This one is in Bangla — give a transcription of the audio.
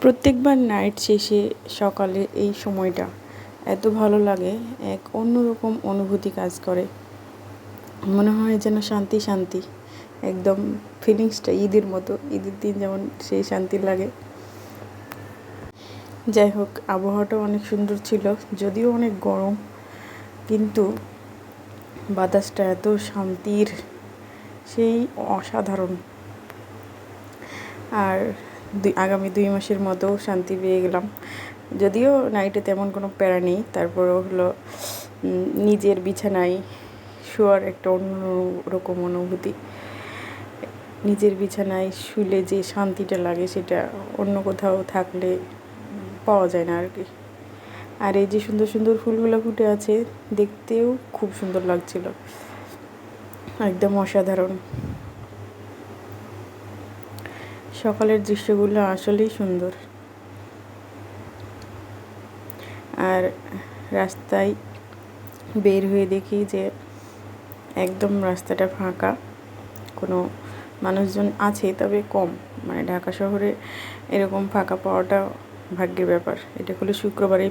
প্রত্যেকবার নাইট শেষে সকালে এই সময়টা এত ভালো লাগে, এক অন্যরকম অনুভূতি কাজ করে। মনে হয় যেন শান্তি শান্তি, একদম ফিলিংসটা ঈদের মতো। ঈদের দিন যেমন সেই শান্তি লাগে। যাই হোক, আবহাওয়াটাও অনেক সুন্দর ছিল, যদিও অনেক গরম, কিন্তু বাতাসটা এত শান্তির, সেই অসাধারণ। আর আগামী 2 মাসের মতো শান্তি পেয়ে গেলাম। যদিও নাইটে তেমন কোনো প্যারা নেই, তারপরেও হলো নিজের বিছানায় শোয়ার একটা অন্যরকম অনুভূতি। নিজের বিছানায় শুলে যে শান্তিটা লাগে, সেটা অন্য কোথাও থাকলে পাওয়া যায় না আর কি। আর এই যে সুন্দর সুন্দর ফুলগুলো ফুটে আছে, দেখতেও খুব সুন্দর লাগছিল, একদম অসাধারণ। সকালের দৃশ্যগুলো আসলেই সুন্দর। আর রাস্তায় বের হয়ে দেখি যে একদম রাস্তাটা ফাঁকা, কোনো মানুষজন আছে তবে কম। মানে ঢাকা শহরে এরকম ফাঁকা পাওয়াটা ভাগ্যের ব্যাপার। এটা হলো শুক্রবারে